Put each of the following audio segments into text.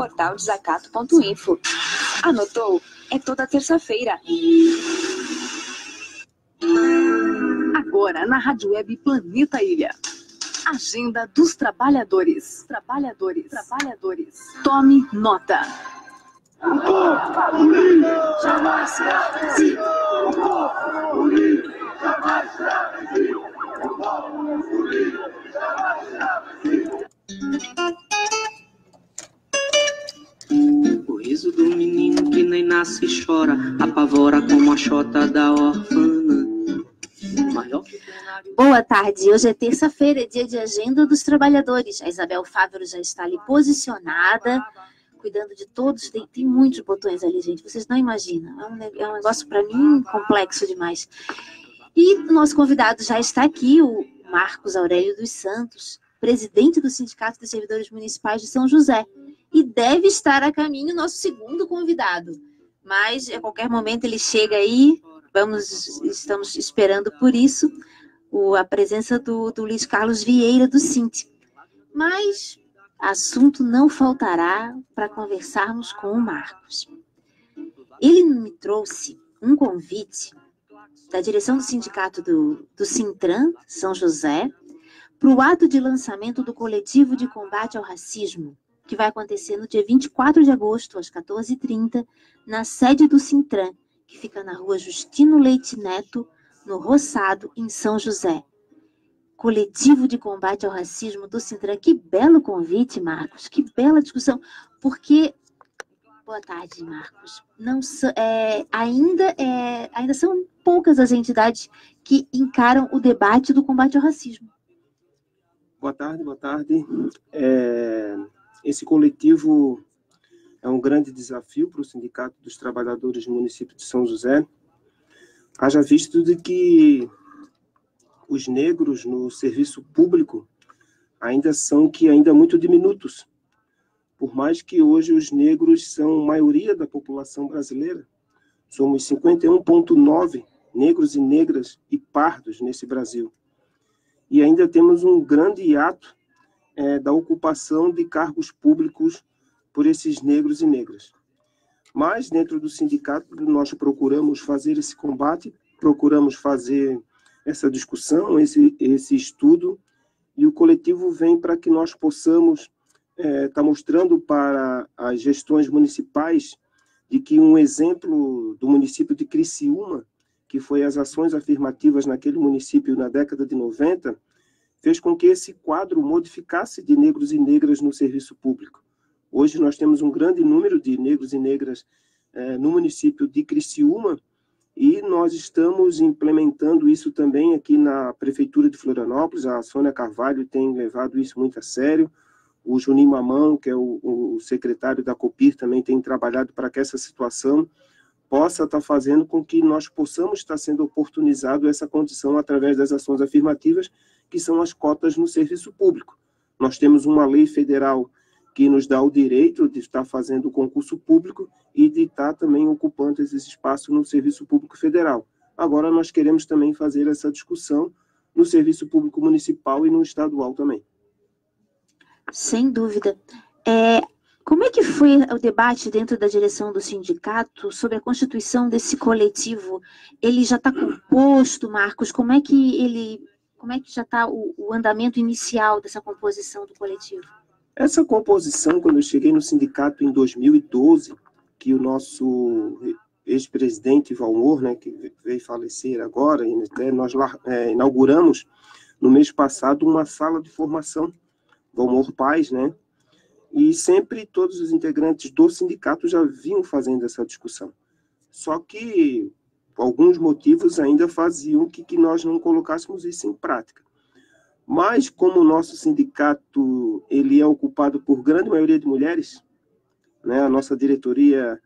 portal desacato.info. Anotou? É toda terça-feira. Agora na Rádio Web Planeta Ilha. Agenda dos Trabalhadores. Tome nota. O povo unido jamais será vencido. O povo unido jamais será vencido. O povo unido jamais será vencido. O riso do menino que nem nasce e chora, apavora como a chota da orfana. Boa tarde, hoje é terça-feira, é dia de Agenda dos Trabalhadores. A Isabel Fávero já está ali posicionada, cuidando de todos. Tem muitos botões ali, gente, vocês não imaginam. É um negócio, para mim, complexo demais. E o nosso convidado já está aqui, o Marcos Aurélio dos Santos, presidente do Sindicato dos Servidores Municipais de São José. E deve estar a caminho o nosso segundo convidado. Mas, a qualquer momento, ele chega aí. Estamos esperando por isso a presença do Luiz Carlos Vieira, do Sint. Mas assunto não faltará para conversarmos com o Marcos. Ele me trouxe um convite da direção do sindicato do Sintran, São José, para o ato de lançamento do coletivo de combate ao racismo, que vai acontecer no dia 24 de agosto, às 14h30, na sede do Sintran, que fica na rua Justino Leite Neto, no Roçado, em São José. Coletivo de combate ao racismo do Sintran. Que belo convite, Marcos, que bela discussão, porque... Boa tarde, Marcos. Ainda são poucas as entidades que encaram o debate do combate ao racismo. Boa tarde. Esse coletivo é um grande desafio para o Sindicato dos Trabalhadores do município de São José. Haja visto de que os negros no serviço público ainda são muito diminutos. Por mais que hoje os negros são maioria da população brasileira, somos 51,9 negros e negras e pardos nesse Brasil. E ainda temos um grande hiato da ocupação de cargos públicos por esses negros e negras. Mas, dentro do sindicato, nós procuramos fazer esse combate, procuramos fazer essa discussão, esse estudo, e o coletivo vem para que nós possamos estar mostrando para as gestões municipais de que um exemplo do município de Criciúma, que foi as ações afirmativas naquele município na década de 90, fez com que esse quadro modificasse de negros e negras no serviço público. Hoje nós temos um grande número de negros e negras no município de Criciúma e nós estamos implementando isso também aqui na Prefeitura de Florianópolis. A Sônia Carvalho tem levado isso muito a sério. O Juninho Mamão, que é o secretário da Copir, também tem trabalhado para que essa situação possa estar fazendo com que nós possamos estar sendo oportunizado essa condição através das ações afirmativas, que são as cotas no serviço público. Nós temos uma lei federal que nos dá o direito de estar fazendo o concurso público e de estar também ocupando esse espaço no serviço público federal. Agora nós queremos também fazer essa discussão no serviço público municipal e no estadual também. Sem dúvida. Como é que foi o debate dentro da direção do sindicato sobre a constituição desse coletivo? Ele já está composto, Marcos? Como é que já está o andamento inicial dessa composição do coletivo? Essa composição, quando eu cheguei no sindicato em 2012, que o nosso ex-presidente Valmor, né, que veio falecer agora, e até nós inauguramos no mês passado uma sala de formação, Valmor Paz, né? E sempre todos os integrantes do sindicato já vinham fazendo essa discussão. Só que alguns motivos ainda faziam que nós não colocássemos isso em prática. Mas, como o nosso sindicato ele é ocupado por grande maioria de mulheres, né, a nossa diretoria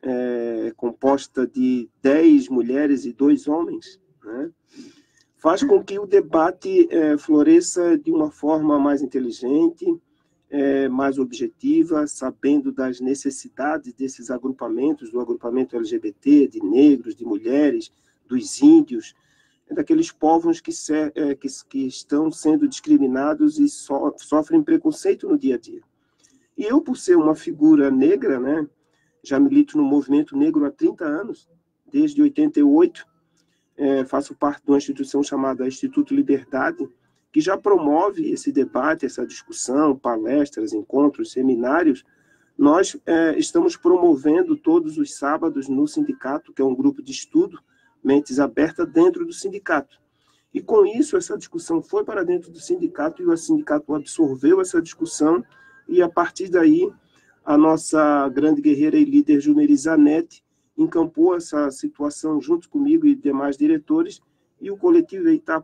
é composta de 10 mulheres e 2 homens, né, faz com que o debate floresça de uma forma mais inteligente, mais objetiva, sabendo das necessidades desses agrupamentos, do agrupamento LGBT, de negros, de mulheres, dos índios, daqueles povos que estão sendo discriminados e sofrem preconceito no dia a dia. E eu, por ser uma figura negra, né, já milito no movimento negro há 30 anos, desde 88, faço parte de uma instituição chamada Instituto Liberdade, que já promove esse debate, essa discussão, palestras, encontros, seminários. Nós estamos promovendo todos os sábados no sindicato, que é um grupo de estudo, Mentes Abertas, dentro do sindicato. E com isso, essa discussão foi para dentro do sindicato e o sindicato absorveu essa discussão e, a partir daí, a nossa grande guerreira e líder, Jumeri Zanetti, encampou essa situação junto comigo e demais diretores, e o coletivo está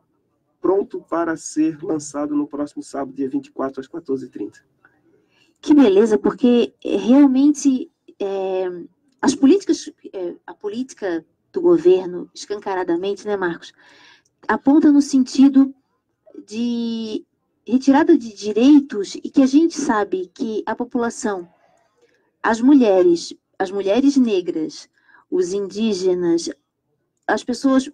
pronto para ser lançado no próximo sábado, dia 24, às 14h30. Que beleza, porque realmente as políticas, a política do governo, escancaradamente, né, Marcos, aponta no sentido de retirada de direitos, e que a gente sabe que a população, as mulheres negras, os indígenas, as pessoas,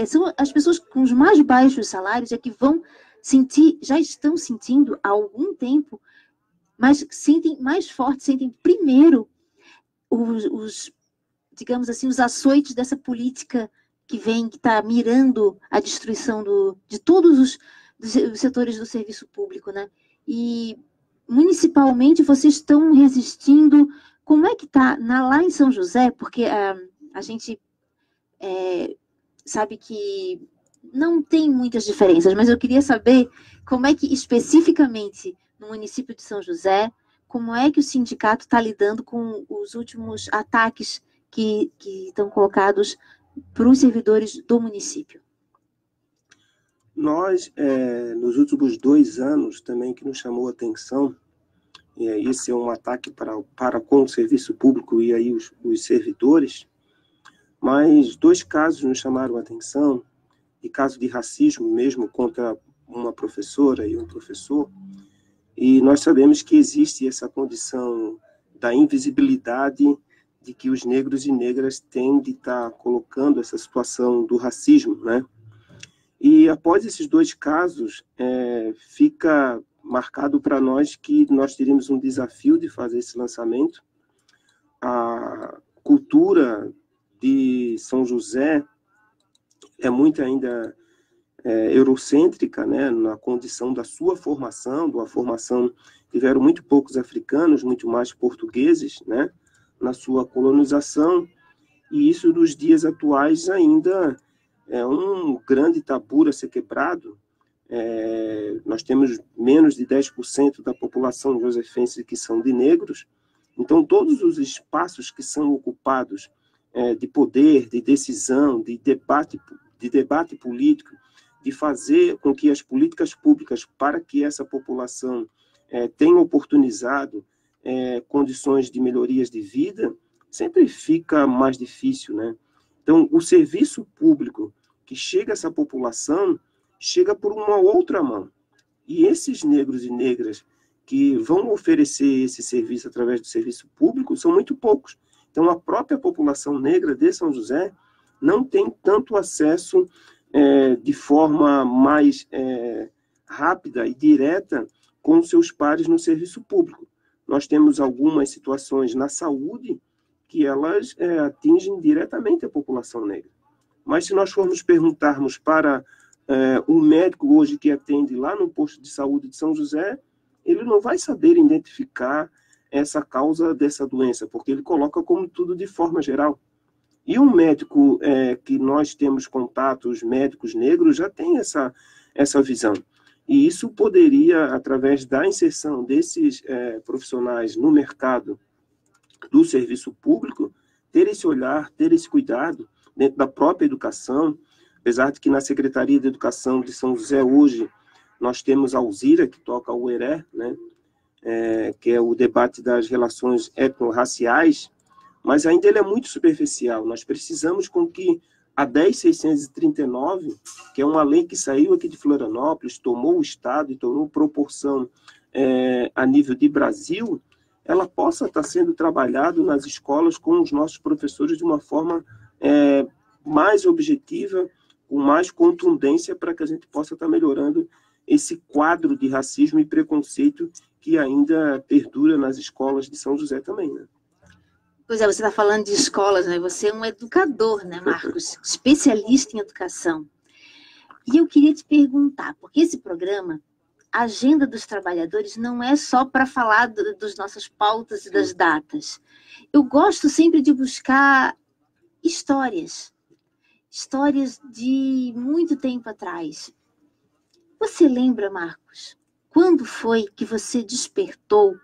são as pessoas com os mais baixos salários é que vão sentir, já estão sentindo há algum tempo, mas sentem mais forte, sentem primeiro digamos assim, os açoites dessa política que está mirando a destruição de todos os setores do serviço público, né? E municipalmente vocês estão resistindo. Como é que está lá em São José? Porque a gente sabe que não tem muitas diferenças, mas eu queria saber como é que, especificamente no município de São José, como é que o sindicato está lidando com os últimos ataques que estão colocados para os servidores do município. Nós, nos últimos 2 anos, também que nos chamou a atenção, e esse é um ataque para com o serviço público e aí os servidores, mas 2 casos nos chamaram a atenção, de caso de racismo mesmo contra uma professora e um professor, e nós sabemos que existe essa condição da invisibilidade de que os negros e negras têm de estar colocando essa situação do racismo, né? E após esses 2 casos, fica marcado para nós que nós teríamos um desafio de fazer esse lançamento. A cultura de São José é muito ainda eurocêntrica, né, na condição da sua formação, tiveram muito poucos africanos, muito mais portugueses, né, na sua colonização, e isso nos dias atuais ainda é um grande tabu a ser quebrado. Nós temos menos de 10% da população josefense que são de negros, então todos os espaços que são ocupados de poder, de decisão, de debate político, de fazer com que as políticas públicas para que essa população tenha oportunizado condições de melhorias de vida, sempre fica mais difícil, né? Então, o serviço público que chega a essa população, chega por uma outra mão. E esses negros e negras que vão oferecer esse serviço através do serviço público são muito poucos. Então, a própria população negra de São José não tem tanto acesso de forma mais rápida e direta com seus pares no serviço público. Nós temos algumas situações na saúde que elas atingem diretamente a população negra. Mas se nós formos perguntarmos para um médico hoje que atende lá no posto de saúde de São José, ele não vai saber identificar essa causa dessa doença, porque ele coloca como tudo de forma geral. E um médico que nós temos contato, os médicos negros, já tem essa visão. E isso poderia, através da inserção desses profissionais no mercado do serviço público, ter esse olhar, ter esse cuidado dentro da própria educação, apesar de que na Secretaria de Educação de São José hoje nós temos a Alzira, que toca o UERE, né? Que é o debate das relações étnico-raciais, mas ainda ele é muito superficial. Nós precisamos com que a 10.639, que é uma lei que saiu aqui de Florianópolis, tomou o Estado e tomou proporção a nível de Brasil, ela possa estar sendo trabalhada nas escolas com os nossos professores de uma forma mais objetiva, com mais contundência, para que a gente possa estar melhorando esse quadro de racismo e preconceito que ainda perdura nas escolas de São José também, né? Pois é, você está falando de escolas, né? Você é um educador, né, Marcos? Especialista em educação. E eu queria te perguntar, porque esse programa, a Agenda dos Trabalhadores, não é só para falar das nossas pautas e das datas. Eu gosto sempre de buscar histórias de muito tempo atrás. Você lembra, Marcos, quando foi que você despertou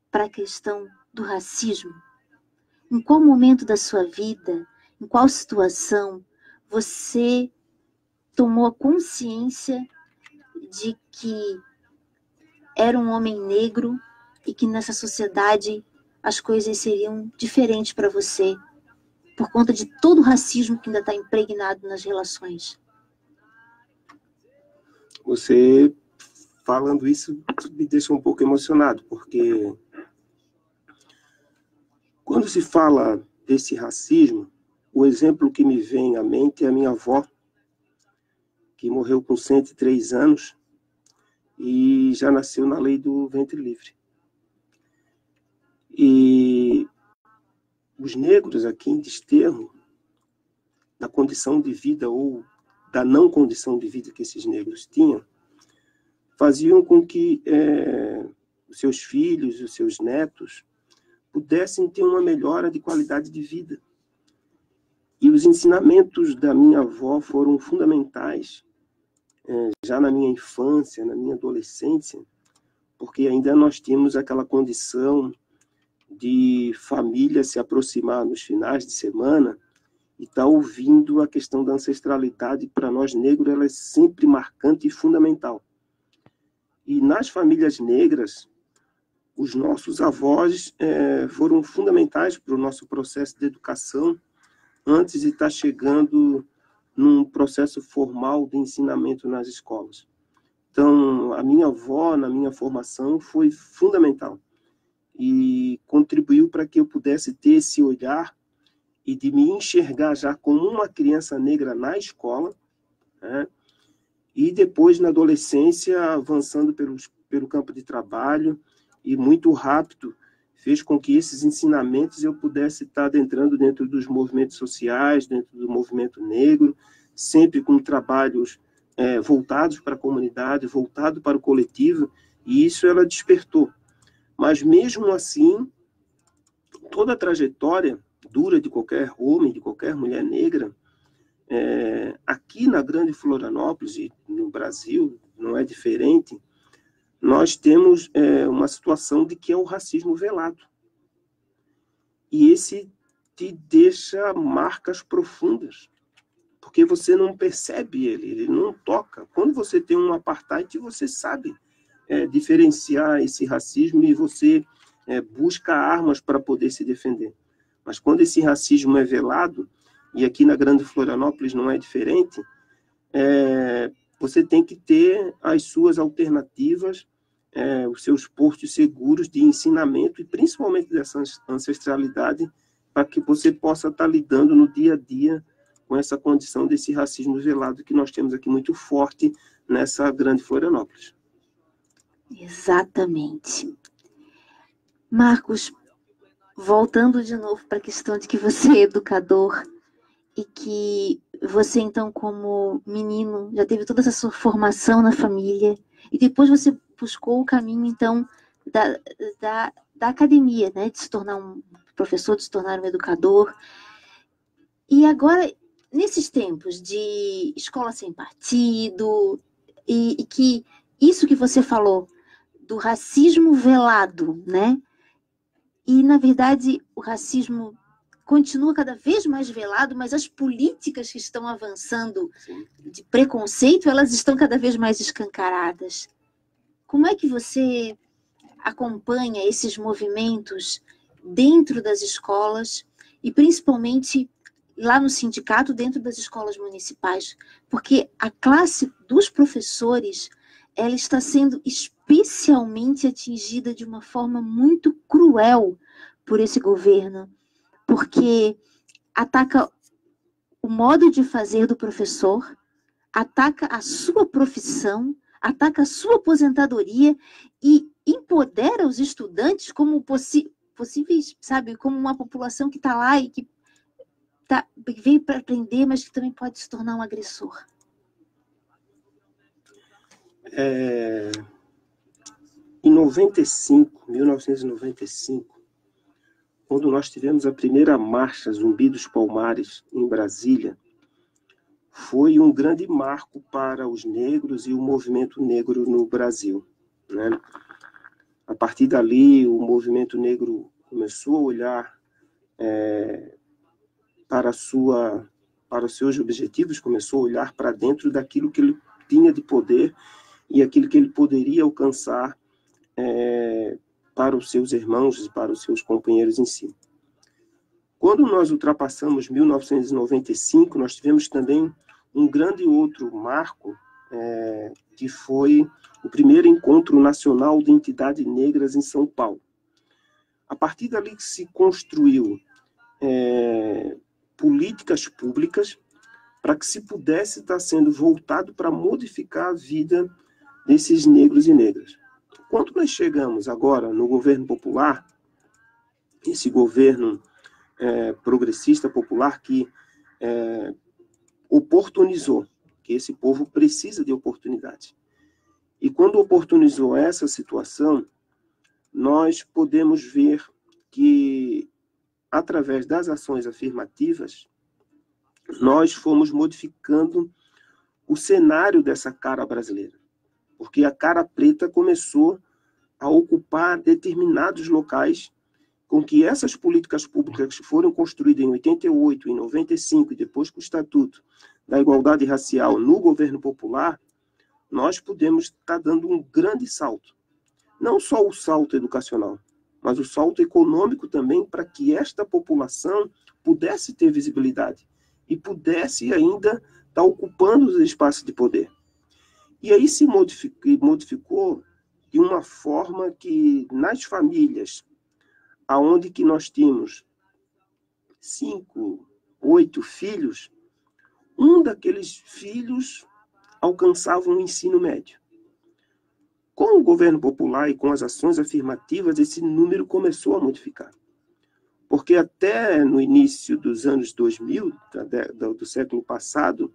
para a questão do racismo? Em qual momento da sua vida, em qual situação, você tomou a consciência de que era um homem negro e que nessa sociedade as coisas seriam diferentes para você, por conta de todo o racismo que ainda está impregnado nas relações? Você falando isso me deixa um pouco emocionado, porque quando se fala desse racismo, o exemplo que me vem à mente é a minha avó, que morreu com 103 anos e já nasceu na lei do ventre livre. E os negros aqui em Desterro, da condição de vida ou da não condição de vida que esses negros tinham, faziam com que os seus filhos, os seus netos, pudessem ter uma melhora de qualidade de vida. E os ensinamentos da minha avó foram fundamentais, já na minha infância, na minha adolescência, porque ainda nós tínhamos aquela condição de família se aproximar nos finais de semana e estar ouvindo a questão da ancestralidade. Para nós negros, ela é sempre marcante e fundamental. E nas famílias negras, os nossos avós foram fundamentais para o nosso processo de educação, antes de estar chegando num processo formal de ensinamento nas escolas. Então, a minha avó, na minha formação, foi fundamental e contribuiu para que eu pudesse ter esse olhar e de me enxergar já como uma criança negra na escola, e depois, na adolescência, avançando pelo campo de trabalho, e muito rápido fez com que esses ensinamentos eu pudesse estar adentrando dentro dos movimentos sociais, dentro do movimento negro, sempre com trabalhos voltados para a comunidade, voltados para o coletivo, e isso ela despertou. Mas mesmo assim, toda a trajetória dura de qualquer homem, de qualquer mulher negra, aqui na Grande Florianópolis e no Brasil, não é diferente, nós temos uma situação de que é o racismo velado. E esse te deixa marcas profundas, porque você não percebe ele não toca. Quando você tem um apartheid, você sabe diferenciar esse racismo e você busca armas para poder se defender. Mas quando esse racismo é velado, e aqui na Grande Florianópolis não é diferente, você tem que ter as suas alternativas, os seus portos seguros de ensinamento e principalmente dessa ancestralidade, para que você possa estar lidando no dia a dia com essa condição desse racismo velado que nós temos aqui muito forte nessa Grande Florianópolis. Exatamente. Marcos, voltando de novo para a questão de que você é educador e que você, então, como menino, já teve toda essa sua formação na família e depois você buscou o caminho, então, da academia, né? De se tornar um professor, de se tornar um educador. E agora, nesses tempos de escola sem partido, e que isso que você falou, do racismo velado, né? E, na verdade, o racismo continua cada vez mais velado, mas as políticas que estão avançando de preconceito, elas estão cada vez mais escancaradas. Como é que você acompanha esses movimentos dentro das escolas e principalmente lá no sindicato, dentro das escolas municipais? Porque a classe dos professores, ela está sendo especialmente atingida de uma forma muito cruel por esse governo, porque ataca o modo de fazer do professor, ataca a sua profissão, ataca a sua aposentadoria e empodera os estudantes como possíveis, sabe, como uma população que está lá e que veio para aprender, mas que também pode se tornar um agressor. Em 1995, quando nós tivemos a primeira marcha Zumbi dos Palmares em Brasília, foi um grande marco para os negros e o movimento negro no Brasil, né? A partir dali, o movimento negro começou a olhar para os seus objetivos, começou a olhar para dentro daquilo que ele tinha de poder e aquilo que ele poderia alcançar para os seus irmãos e para os seus companheiros em si. Quando nós ultrapassamos 1995, nós tivemos também um grande outro marco, que foi o primeiro encontro nacional de entidades negras em São Paulo. A partir dali que se construiu políticas públicas para que se pudesse estar sendo voltado para modificar a vida desses negros e negras. Quando nós chegamos agora no governo popular, esse governo progressista popular que oportunizou, que esse povo precisa de oportunidade. E quando oportunizou essa situação, nós podemos ver que, através das ações afirmativas, nós fomos modificando o cenário dessa cara brasileira. Porque a cara preta começou a ocupar determinados locais com que essas políticas públicas que foram construídas em 88, em 95 e depois com o Estatuto da Igualdade Racial no governo popular, nós podemos estar dando um grande salto. Não só o salto educacional, mas o salto econômico também para que esta população pudesse ter visibilidade e pudesse ainda estar ocupando os espaços de poder. E aí se modificou de uma forma que nas famílias, aonde que nós tínhamos 5, 8 filhos, um daqueles filhos alcançava um ensino médio. Com o governo popular e com as ações afirmativas, esse número começou a modificar. Porque até no início dos anos 2000, do século passado,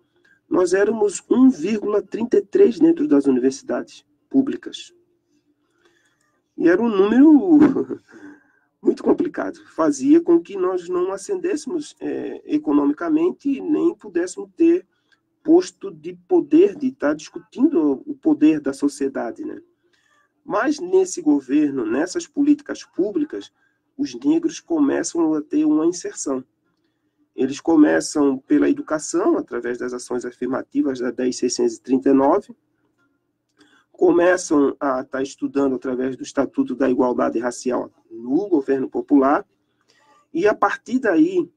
nós éramos 1,33 dentro das universidades públicas. E era um número muito complicado. Fazia com que nós não ascendêssemos economicamente e nem pudéssemos ter posto de poder, de estar discutindo o poder da sociedade, né? Mas nesse governo, nessas políticas públicas, os negros começam a ter uma inserção. Eles começam pela educação, através das ações afirmativas da 10.639, começam a estar estudando através do Estatuto da Igualdade Racial no governo popular, e a partir daí,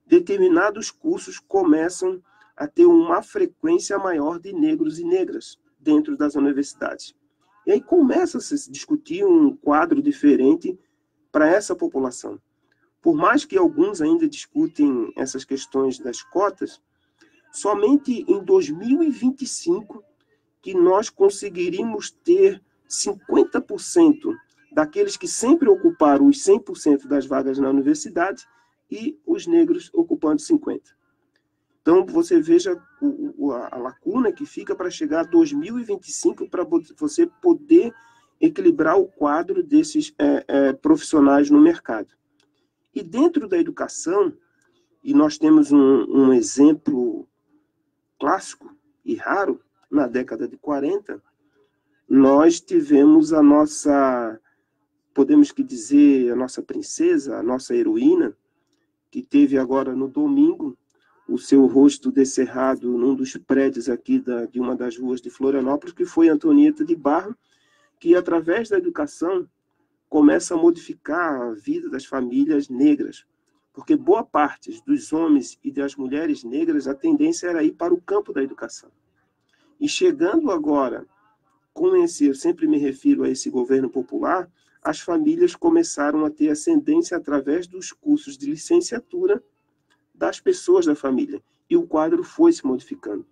determinados cursos começam a ter uma frequência maior de negros e negras dentro das universidades. E aí começa a se discutir um quadro diferente para essa população. Por mais que alguns ainda discutem essas questões das cotas, somente em 2025 que nós conseguiríamos ter 50% daqueles que sempre ocuparam os 100% das vagas na universidade e os negros ocupando 50%. Então, você veja a lacuna que fica para chegar a 2025 para você poder equilibrar o quadro desses profissionais no mercado. E dentro da educação, e nós temos um exemplo clássico e raro, na década de 40, nós tivemos a nossa, podemos que dizer, a nossa princesa, a nossa heroína, que teve agora no domingo o seu rosto descerrado num dos prédios aqui de uma das ruas de Florianópolis, que foi Antonieta de Barro, que através da educação começa a modificar a vida das famílias negras, porque boa parte dos homens e das mulheres negras, a tendência era ir para o campo da educação. E chegando agora, eu sempre me refiro a esse governo popular, as famílias começaram a ter ascendência através dos cursos de licenciatura das pessoas da família. E o quadro foi se modificando.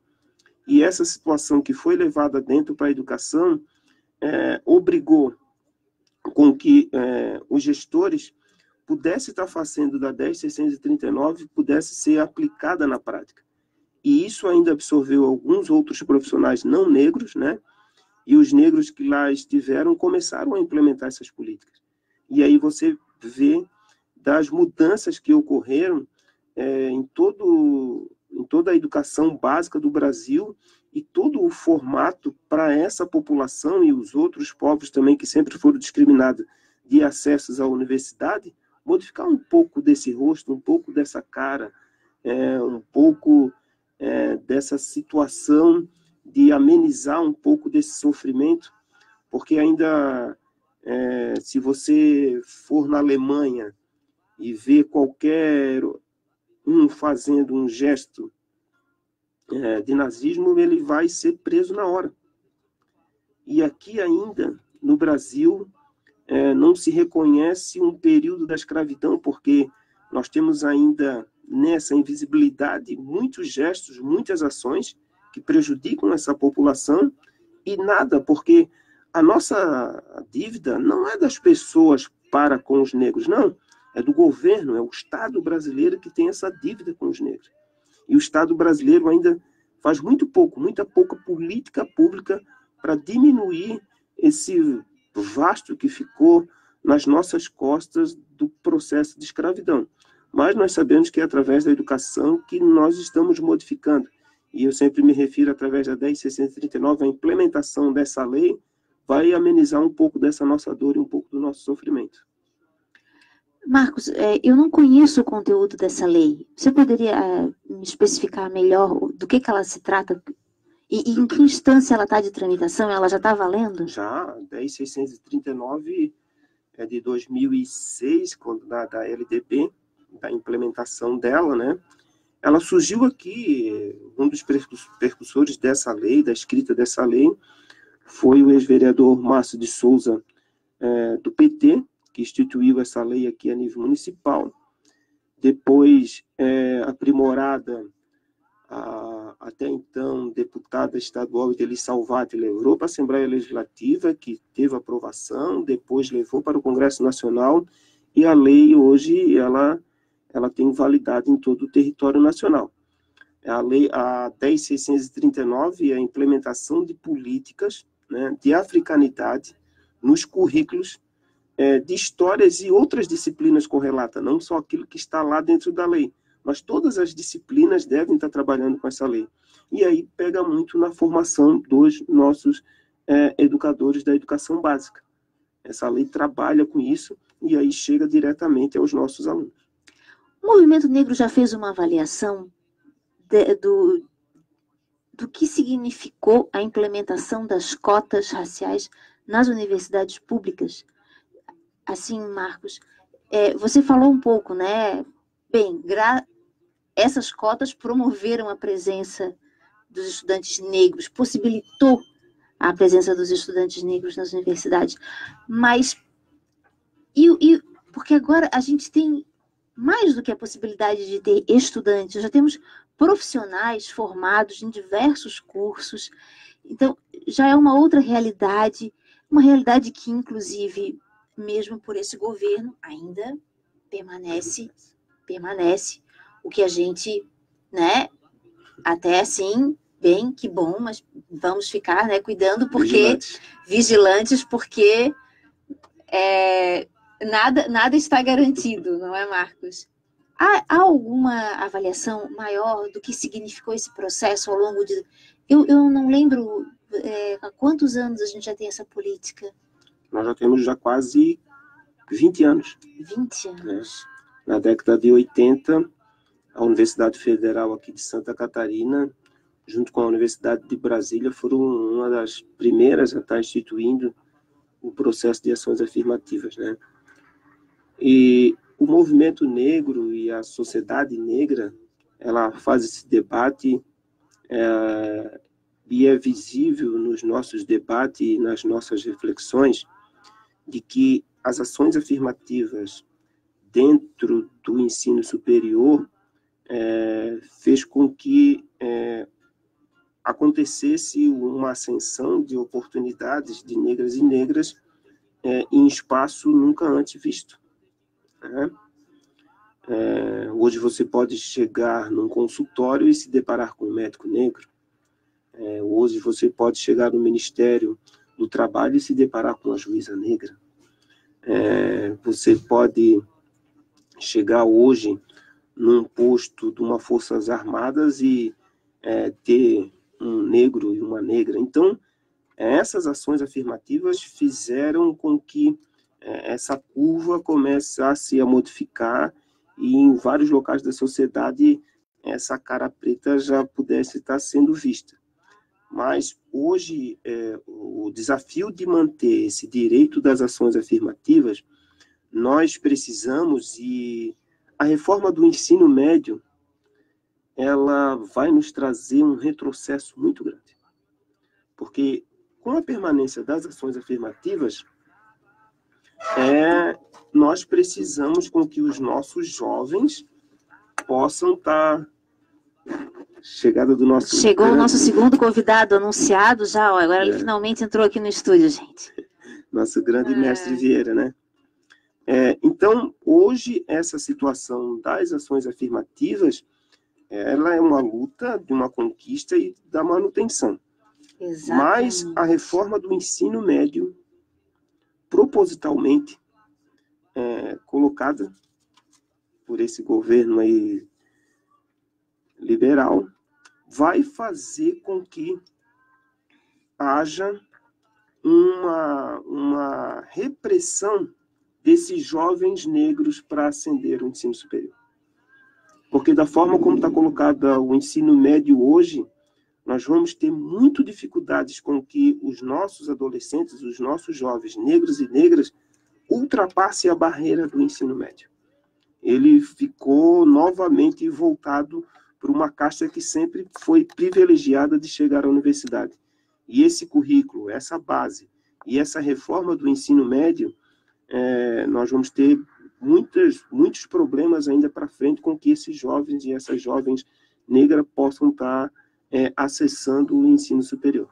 E essa situação que foi levada dentro para a educação obrigou com que os gestores pudessem estar fazendo da 10.639 pudesse ser aplicada na prática. E isso ainda absorveu alguns outros profissionais não negros, né? E os negros que lá estiveram começaram a implementar essas políticas. E aí você vê das mudanças que ocorreram em toda a educação básica do Brasil e todo o formato para essa população e os outros povos também que sempre foram discriminados de acessos à universidade, modificar um pouco desse rosto, um pouco dessa cara, um pouco dessa situação de amenizar um pouco desse sofrimento, porque ainda, se você for na Alemanha e ver qualquer um fazendo um gesto de nazismo, ele vai ser preso na hora. E aqui ainda, no Brasil, não se reconhece um período da escravidão, porque nós temos ainda nessa invisibilidade muitos gestos, muitas ações que prejudicam essa população e nada, porque a nossa dívida não é das pessoas para com os negros, não. É do governo, é o Estado brasileiro que tem essa dívida com os negros. E o Estado brasileiro ainda faz muita pouca política pública para diminuir esse vasto que ficou nas nossas costas do processo de escravidão. Mas nós sabemos que é através da educação que nós estamos modificando. E eu sempre me refiro, através da 10.639, a implementação dessa lei vai amenizar um pouco dessa nossa dor e um pouco do nosso sofrimento. Marcos, eu não conheço o conteúdo dessa lei. Você poderia me especificar melhor do que ela se trata? E em que instância ela está de tramitação? Ela já está valendo? Já, 10.639 é de 2006, quando da LDB, da implementação dela, né? Ela surgiu aqui, um dos precursores dessa lei, da escrita dessa lei, foi o ex-vereador Márcio de Souza, do PT, que instituiu essa lei aqui a nível municipal. Depois, aprimorada, até então, deputada estadual Ideli Salvati levou para a Assembleia Legislativa, que teve aprovação, depois levou para o Congresso Nacional, e a lei hoje, ela tem validade em todo o território nacional. A 10.639 é a implementação de políticas, né, de africanidade nos currículos de histórias e outras disciplinas correlatas, não só aquilo que está lá dentro da lei, mas todas as disciplinas devem estar trabalhando com essa lei. E aí pega muito na formação dos nossos educadores da educação básica. Essa lei trabalha com isso e aí chega diretamente aos nossos alunos. O movimento negro já fez uma avaliação do que significou a implementação das cotas raciais nas universidades públicas? Assim, Marcos, você falou um pouco, né? Bem, essas cotas promoveram a presença dos estudantes negros, possibilitou a presença dos estudantes negros nas universidades. Mas, porque agora a gente tem mais do que a possibilidade de ter estudantes, já temos profissionais formados em diversos cursos, então já é uma outra realidade, uma realidade que, inclusive, mesmo por esse governo, ainda permanece o que a gente, né, até assim, bem, que bom, mas vamos ficar, né, cuidando, porque vigilantes, porque nada está garantido, não é, Marcos? Há alguma avaliação maior do que significou esse processo ao longo de... Eu não lembro há quantos anos a gente já tem essa política. Nós já temos quase 20 anos. 20 anos. Na década de 80, a Universidade Federal aqui de Santa Catarina, junto com a Universidade de Brasília, foram uma das primeiras a estar instituindo o processo de ações afirmativas, né? E o movimento negro e a sociedade negra, ela faz esse debate e é visível nos nossos debates e nas nossas reflexões de que as ações afirmativas dentro do ensino superior fez com que acontecesse uma ascensão de oportunidades de negras e negras em espaço nunca antes visto, né? Hoje você pode chegar num consultório e se deparar com um médico negro. Hoje você pode chegar no Ministério do Trabalho e se deparar com uma juíza negra. Você pode chegar hoje num posto de uma Forças Armadas e ter um negro e uma negra. Então, essas ações afirmativas fizeram com que essa curva começasse a modificar e em vários locais da sociedade essa cara preta já pudesse estar sendo vista. Mas hoje o desafio de manter esse direito das ações afirmativas, nós precisamos, e a reforma do ensino médio, ela vai nos trazer um retrocesso muito grande. Porque com a permanência das ações afirmativas, nós precisamos com que os nossos jovens possam estar... Chegada do nosso... Chegou o nosso segundo convidado anunciado já, ó, agora ele finalmente entrou aqui no estúdio, gente. Nosso grande mestre Vieira, né? Então, hoje, essa situação das ações afirmativas, ela é uma luta de uma conquista e da manutenção. Exatamente. Mas a reforma do ensino médio, propositalmente colocada por esse governo aí liberal, vai fazer com que haja uma repressão desses jovens negros para ascender ao ensino superior. Porque da forma como está colocado o ensino médio hoje, nós vamos ter muito dificuldades com que os nossos adolescentes, os nossos jovens negros e negras, ultrapassem a barreira do ensino médio. Ele ficou novamente voltado para uma casta que sempre foi privilegiada de chegar à universidade. E esse currículo, essa base e essa reforma do ensino médio, nós vamos ter muitos problemas ainda para frente com que esses jovens e essas jovens negras possam estar acessando o ensino superior.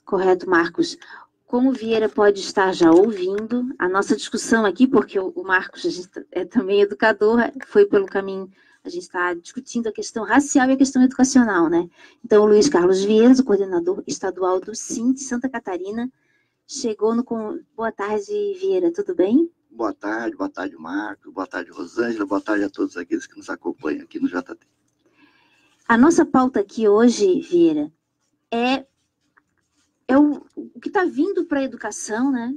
Correto, Marcos. Como o Vieira pode estar já ouvindo, a nossa discussão aqui, porque o Marcos a gente é também educador, foi pelo caminho, a gente está discutindo a questão racial e a questão educacional, né? Então, o Luiz Carlos Vieira, o coordenador estadual do SINT Santa Catarina, chegou no... Boa tarde, Vieira, tudo bem? Boa tarde, Marcos, boa tarde, Rosângela, boa tarde a todos aqueles que nos acompanham aqui no JT. A nossa pauta aqui hoje, Vieira, é o que está vindo para a educação, né?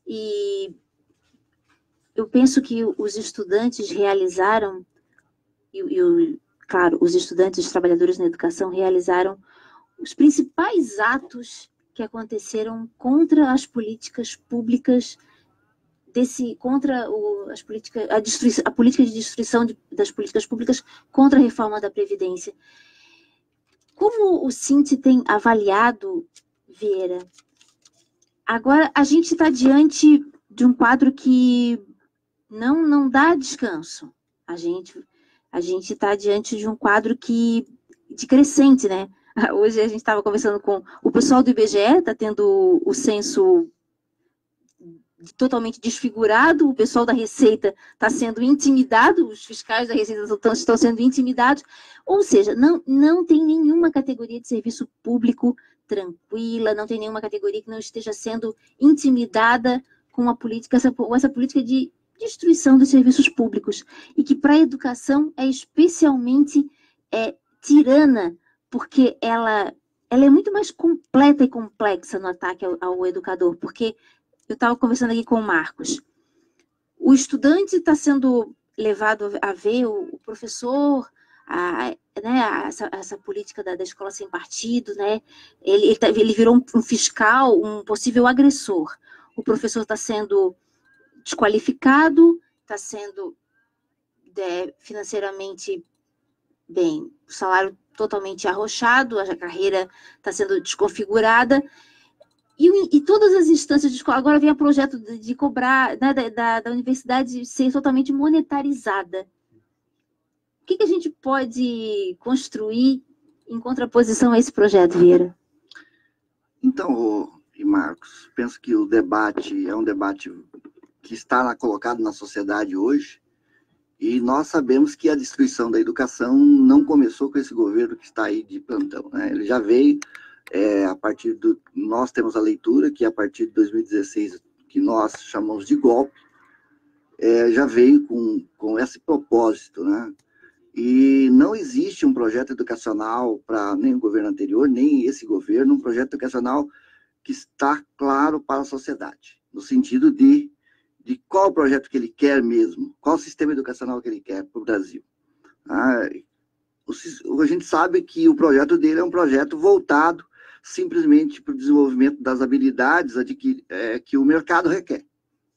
E eu penso que os estudantes realizaram, claro, os estudantes, os trabalhadores na educação realizaram os principais atos que aconteceram contra as políticas públicas, contra a política de destruição das políticas públicas, contra a reforma da Previdência. Como o SINT tem avaliado, Vieira? Agora, a gente está diante de um quadro que não dá descanso. A gente está diante de um quadro de crescente, né? Hoje a gente estava conversando com o pessoal do IBGE, está tendo o censo totalmente desfigurado, o pessoal da Receita está sendo intimidado, os fiscais da Receita estão sendo intimidados, ou seja, não tem nenhuma categoria de serviço público tranquila, não tem nenhuma categoria que não esteja sendo intimidada com essa política de destruição dos serviços públicos, e que para a educação é especialmente tirana, porque ela é muito mais completa e complexa no ataque ao educador, porque eu estava conversando aqui com o Marcos. O estudante está sendo levado a ver o professor, essa política da escola sem partido, né? Ele virou um fiscal, um possível agressor. O professor está sendo desqualificado, está sendo financeiramente bem, o salário totalmente arrochado, a carreira está sendo desconfigurada. E todas as instâncias de escola, agora vem o projeto de cobrar, né, da universidade ser totalmente monetarizada. O que a gente pode construir em contraposição a esse projeto, Vieira? Então, e Marcos, penso que o debate é um debate que está colocado na sociedade hoje, e nós sabemos que a destruição da educação não começou com esse governo que está aí de plantão, né? Ele já veio a partir do... Nós temos a leitura que a partir de 2016, que nós chamamos de golpe, já veio com esse propósito, né? E não existe um projeto educacional para nem o governo anterior, nem esse governo, um projeto educacional que está claro para a sociedade, no sentido de qual o projeto que ele quer mesmo, qual o sistema educacional que ele quer para o Brasil. A gente sabe que o projeto dele é um projeto voltado simplesmente para o desenvolvimento das habilidades que o mercado requer.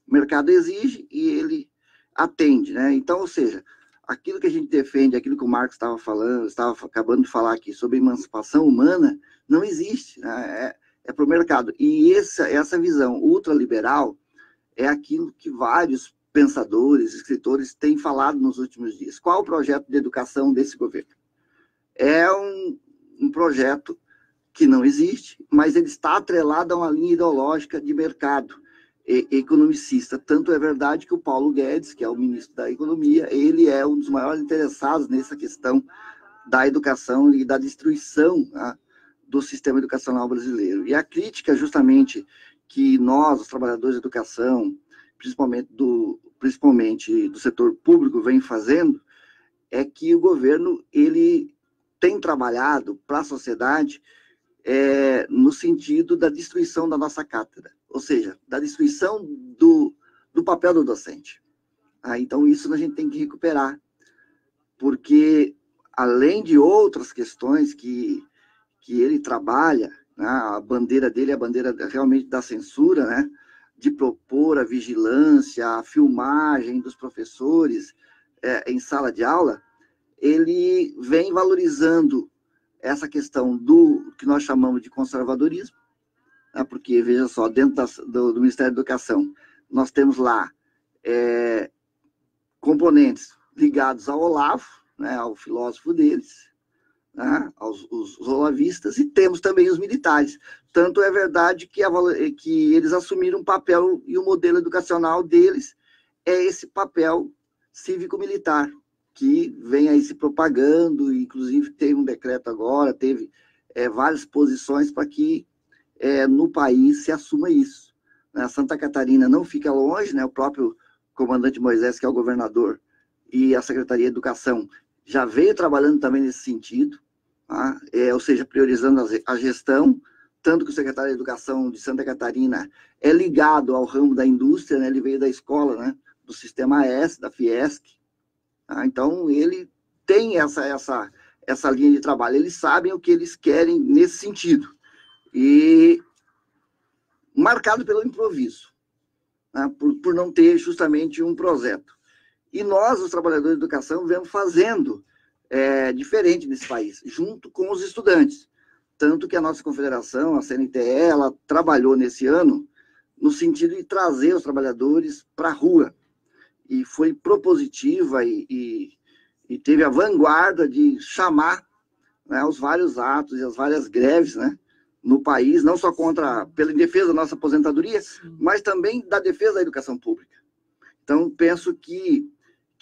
O mercado exige e ele atende, né? Então, ou seja, aquilo que a gente defende, aquilo que o Marcos estava falando, estava acabando de falar aqui sobre emancipação humana, não existe, né? É para o mercado. E essa visão ultraliberal é aquilo que vários pensadores, escritores têm falado nos últimos dias. Qual o projeto de educação desse governo? É um projeto que não existe, mas ele está atrelado a uma linha ideológica de mercado economicista. Tanto é verdade que o Paulo Guedes, que é o ministro da Economia, ele é um dos maiores interessados nessa questão da educação e da destruição, né, do sistema educacional brasileiro. E a crítica, justamente, que nós, os trabalhadores de educação, principalmente do setor público, vem fazendo, é que o governo ele tem trabalhado para a sociedade no sentido da destruição da nossa cátedra, ou seja, da destruição do papel do docente. Então, isso a gente tem que recuperar, porque, além de outras questões que ele trabalha, né, a bandeira dele é a bandeira realmente da censura, né, de propor a vigilância, a filmagem dos professores em sala de aula, ele vem valorizando essa questão do que nós chamamos de conservadorismo, né, porque, veja só, dentro do Ministério da Educação, nós temos lá componentes ligados ao Olavo, né, ao filósofo deles, né, os olavistas, e temos também os militares. Tanto é verdade que eles assumiram um papel, e o modelo educacional deles é esse papel cívico-militar, que vem aí se propagando, inclusive teve um decreto agora, teve várias posições para que no país se assuma isso. Né? Santa Catarina não fica longe, né? O próprio comandante Moisés, que é o governador, e a Secretaria de Educação já veio trabalhando também nesse sentido, tá? Ou seja, priorizando a gestão, tanto que o secretário de Educação de Santa Catarina é ligado ao ramo da indústria, né? Ele veio da escola, né? Do Sistema S, da Fiesc. Tá? Então, ele tem essa linha de trabalho, eles sabem o que eles querem nesse sentido. E marcado pelo improviso, né? por não ter justamente um projeto. E nós, os trabalhadores de educação, vemos fazendo diferente nesse país, junto com os estudantes. Tanto que a nossa confederação, a CNTE, ela trabalhou nesse ano no sentido de trazer os trabalhadores para a rua. E foi propositiva e teve a vanguarda de chamar, né, os vários atos e as várias greves, né, no país, não só pela defesa da nossa aposentadoria, mas também da defesa da educação pública. Então, penso que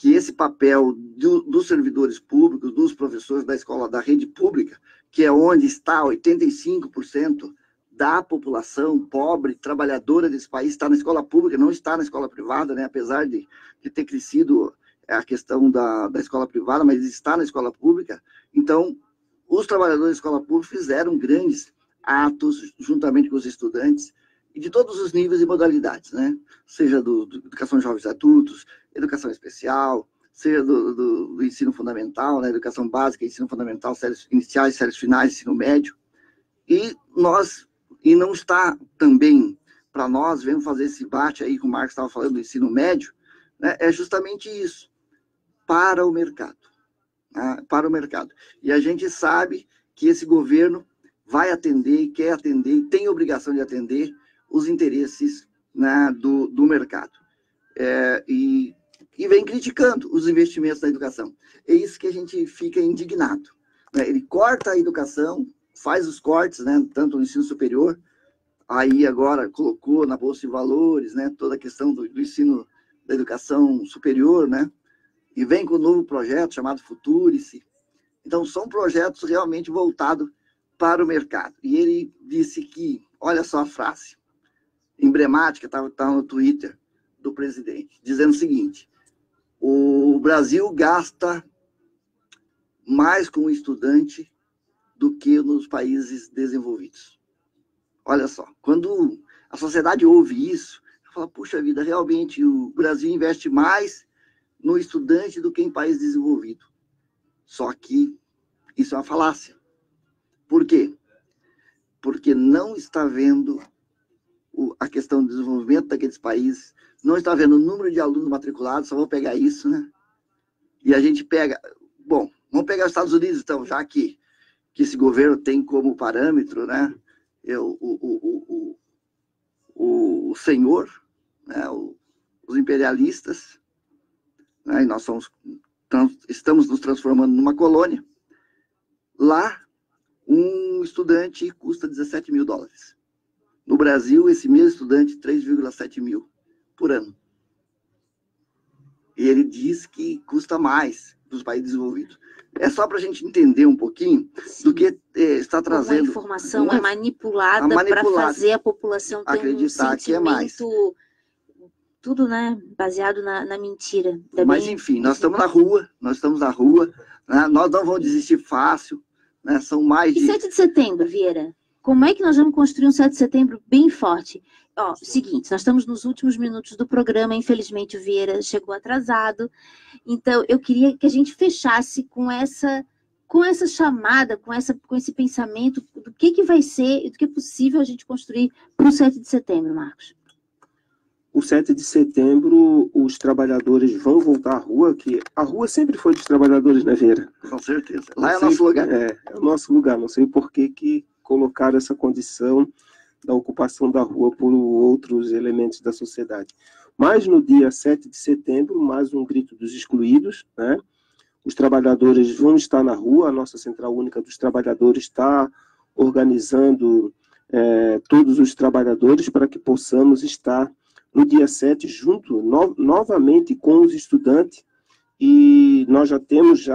esse papel dos servidores públicos, dos professores da escola, da rede pública, que é onde está 85% da população pobre, trabalhadora desse país, está na escola pública, não está na escola privada, né? Apesar de ter crescido a questão da escola privada, mas está na escola pública. Então, os trabalhadores da escola pública fizeram grandes atos, juntamente com os estudantes, e de todos os níveis e modalidades, né? Seja do educação de jovens adultos, educação especial, seja do ensino fundamental, né? Educação básica, ensino fundamental, séries iniciais, séries finais, ensino médio. E não está também, para nós, vemos fazer esse debate aí que o Marcos estava falando do ensino médio, né? É justamente isso, para o mercado. Né? Para o mercado. E a gente sabe que esse governo vai atender, quer atender, e tem obrigação de atender os interesses, né, do mercado. E vem criticando os investimentos na educação. É isso que a gente fica indignado. Né? Ele corta a educação, faz os cortes, né, tanto no ensino superior, aí agora colocou na Bolsa de Valores, né, toda a questão do ensino da educação superior, né, e vem com um novo projeto chamado Futurice. Então, são projetos realmente voltados para o mercado. E ele disse que, olha só a frase emblemática, estava no Twitter do presidente, dizendo o seguinte: o Brasil gasta mais com o estudante do que nos países desenvolvidos. Olha só, quando a sociedade ouve isso, fala, puxa vida, realmente o Brasil investe mais no estudante do que em país desenvolvido. Só que isso é uma falácia. Por quê? Porque não está vendo a questão do desenvolvimento daqueles países, não está vendo o número de alunos matriculados, só vou pegar isso, né? E a gente pega... Bom, vamos pegar os Estados Unidos, então, já que esse governo tem como parâmetro, né, o senhor, né, os imperialistas, né, e nós estamos nos transformando numa colônia. Lá, um estudante custa $17 mil. No Brasil, esse mesmo estudante, 3,7 mil por ano. E ele diz que custa mais dos países desenvolvidos. É só para a gente entender um pouquinho do que está trazendo. Como a informação é manipulada para fazer a população ter acreditar que é mais. Tudo, né, baseado na mentira. Mas, enfim, nós estamos na rua, né, nós não vamos desistir fácil, né, são mais de... E 7 de setembro, Vieira? Como é que nós vamos construir um 7 de setembro bem forte? Ó, seguinte, nós estamos nos últimos minutos do programa, infelizmente o Vieira chegou atrasado, então eu queria que a gente fechasse com essa chamada, com esse pensamento do que vai ser e do que é possível a gente construir para o 7 de setembro, Marcos. O 7 de setembro, os trabalhadores vão voltar à rua, que a rua sempre foi dos trabalhadores, né, Vieira? Com certeza. Lá é o nosso lugar. É o nosso lugar. Não sei por que colocaram essa condição da ocupação da rua por outros elementos da sociedade. Mas no dia 7 de setembro, mais um grito dos excluídos, né? Os trabalhadores vão estar na rua, a nossa Central Única dos Trabalhadores está organizando todos os trabalhadores para que possamos estar no dia 7 junto novamente com os estudantes, e nós já temos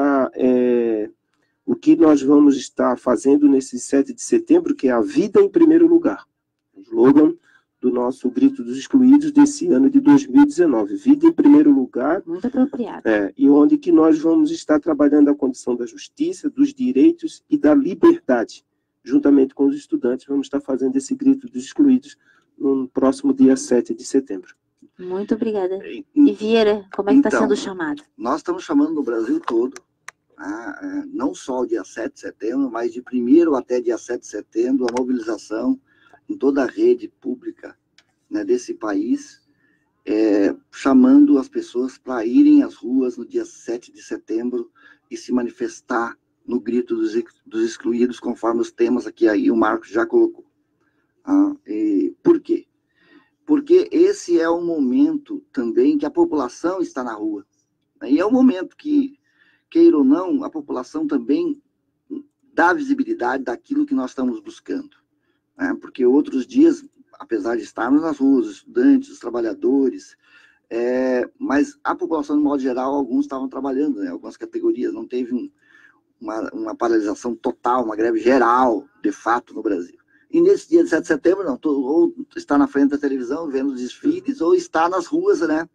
o que nós vamos estar fazendo nesse 7 de setembro, que é a vida em primeiro lugar. O slogan do nosso Grito dos Excluídos desse ano de 2019. Vida em primeiro lugar. Muito apropriado. E onde que nós vamos estar trabalhando a condição da justiça, dos direitos e da liberdade. Juntamente com os estudantes, vamos estar fazendo esse Grito dos Excluídos no próximo dia 7 de setembro. Muito obrigada. E Vieira, como é que está sendo o chamado? Nós estamos chamando no Brasil todo, não só o dia 7 de setembro, mas de 1º até dia 7 de setembro, a mobilização em toda a rede pública, né, desse país, chamando as pessoas para irem às ruas no dia 7 de setembro e se manifestar no Grito dos Excluídos, conforme os temas aqui aí o Marcos já colocou. Por quê? Porque esse é um momento também que a população está na rua. E é um momento que, queira ou não, a população também dá visibilidade daquilo que nós estamos buscando. Porque outros dias, apesar de estarmos nas ruas, os estudantes, os trabalhadores, mas a população, de modo geral, alguns estavam trabalhando, né? Algumas categorias, não teve uma paralisação total, uma greve geral, de fato, no Brasil. E nesse dia de 7 de setembro, não, ou está na frente da televisão, vendo os desfiles, ou está nas ruas, né,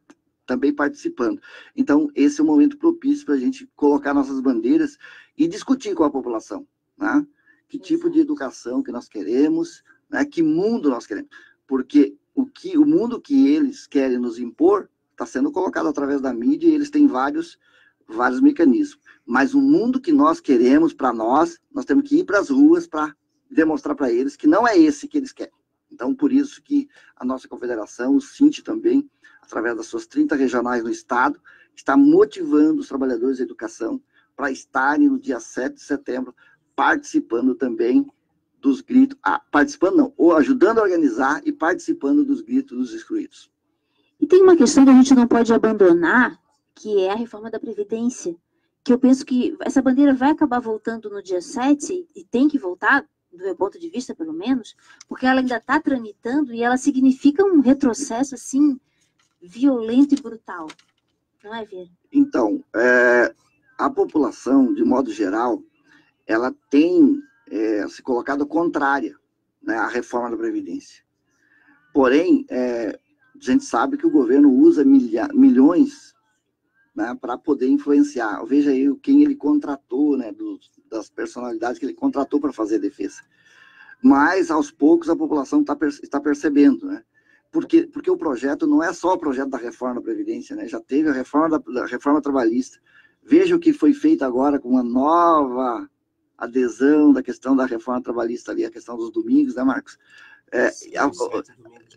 também participando. Então, esse é um momento propício para a gente colocar nossas bandeiras e discutir com a população, né? Que tipo de educação que nós queremos, né? Que mundo nós queremos. Porque o mundo que eles querem nos impor está sendo colocado através da mídia e eles têm vários mecanismos. Mas o mundo que nós queremos para nós temos que ir para as ruas para demonstrar para eles que não é esse que eles querem. Então, por isso que a nossa confederação, o Cinti também, através das suas 30 regionais no estado, está motivando os trabalhadores da educação para estarem no dia 7 de setembro participando também dos gritos, participando não, ou ajudando a organizar e participando dos gritos dos excluídos. E tem uma questão que a gente não pode abandonar, que é a reforma da Previdência, que eu penso que essa bandeira vai acabar voltando no dia 7, e tem que voltar, do meu ponto de vista, pelo menos, porque ela ainda está tramitando e ela significa um retrocesso, assim, violento e brutal. Não é, Vieira? Então, a população, de modo geral, ela tem se colocado contrária, né, à reforma da Previdência. Porém, a gente sabe que o governo usa milhões, né, para poder influenciar. Veja aí quem ele contratou, né, das personalidades que ele contratou para fazer a defesa. Mas, aos poucos, a população está percebendo, né? Porque o projeto não é só o projeto da reforma da Previdência, né? Já teve a reforma trabalhista. Veja o que foi feito agora com uma nova adesão da questão da reforma trabalhista ali, a questão dos domingos, né, Marcos?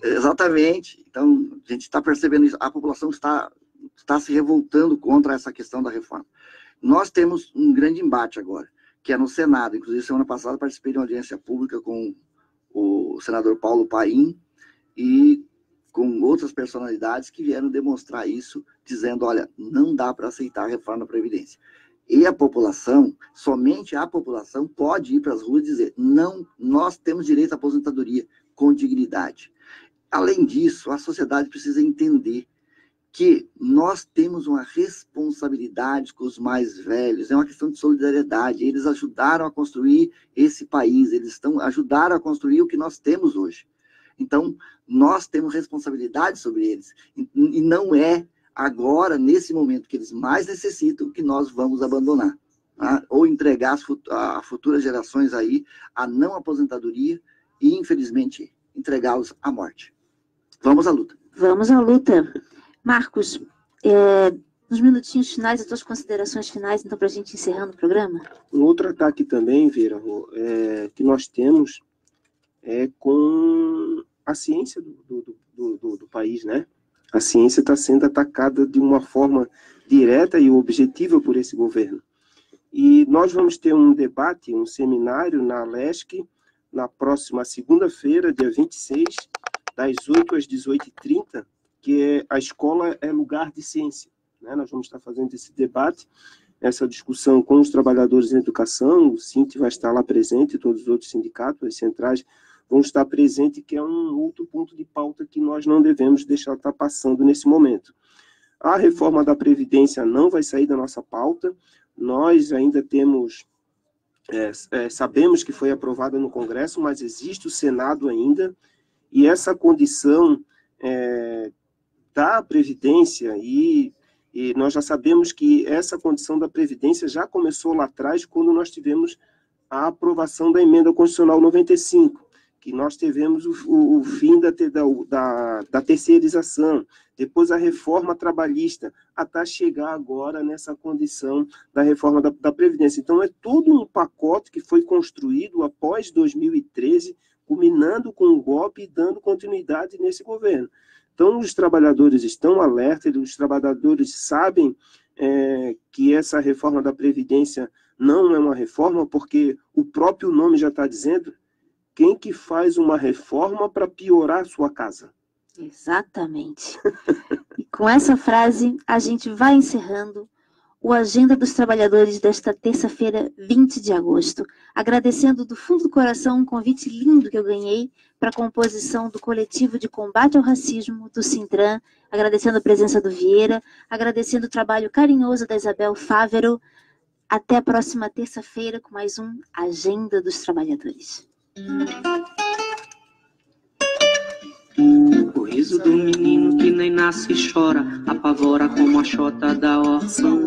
Exatamente. Então, a gente está percebendo isso. A população está se revoltando contra essa questão da reforma. Nós temos um grande embate agora, que é no Senado. Inclusive, semana passada, participei de uma audiência pública com o senador Paulo Paim e com outras personalidades que vieram demonstrar isso, dizendo, olha, não dá para aceitar a reforma da Previdência. E a população, somente a população, pode ir para as ruas e dizer, não, nós temos direito à aposentadoria com dignidade. Além disso, a sociedade precisa entender que nós temos uma responsabilidade com os mais velhos, é uma questão de solidariedade. Eles ajudaram a construir esse país, ajudaram a construir o que nós temos hoje. Então, nós temos responsabilidade sobre eles. E não é agora, nesse momento que eles mais necessitam, que nós vamos abandonar. Tá? Ou entregar a futuras gerações aí a não aposentadoria e, infelizmente, entregá-los à morte. Vamos à luta. Vamos à luta. Marcos, nos minutinhos finais, as tuas considerações finais, então, para a gente encerrando o programa? Um outro ataque também, Vera, que nós temos com a ciência do país, né? A ciência está sendo atacada de uma forma direta e objetiva por esse governo. E nós vamos ter um debate, um seminário na LESC, na próxima segunda-feira, dia 26, das 8 às 18h30, que a escola é lugar de ciência, né? Nós vamos estar fazendo esse debate, essa discussão com os trabalhadores em educação, o SINT vai estar lá presente, todos os outros sindicatos, as centrais vão estar presentes, que é um outro ponto de pauta que nós não devemos deixar estar passando nesse momento. A reforma da Previdência não vai sair da nossa pauta, nós ainda temos, sabemos que foi aprovada no Congresso, mas existe o Senado ainda, e essa condição da Previdência, e nós já sabemos que essa condição da Previdência já começou lá atrás, quando nós tivemos a aprovação da Emenda Constitucional 95, que nós tivemos o fim da terceirização, depois a reforma trabalhista, até chegar agora nessa condição da reforma da Previdência. Então, é todo um pacote que foi construído após 2013, culminando com o golpe e dando continuidade nesse governo. Então, os trabalhadores estão alertas, os trabalhadores sabem que essa reforma da Previdência não é uma reforma, porque o próprio nome já está dizendo, quem que faz uma reforma para piorar a sua casa? Exatamente. E com essa frase, a gente vai encerrando o Agenda dos Trabalhadores desta terça-feira, 20 de agosto. Agradecendo do fundo do coração um convite lindo que eu ganhei para a composição do coletivo de combate ao racismo do Sintran, agradecendo a presença do Vieira, agradecendo o trabalho carinhoso da Isabel Fávero. Até a próxima terça-feira com mais um Agenda dos Trabalhadores. O riso do menino que nem nasce e chora, apavora como a chota da órfã.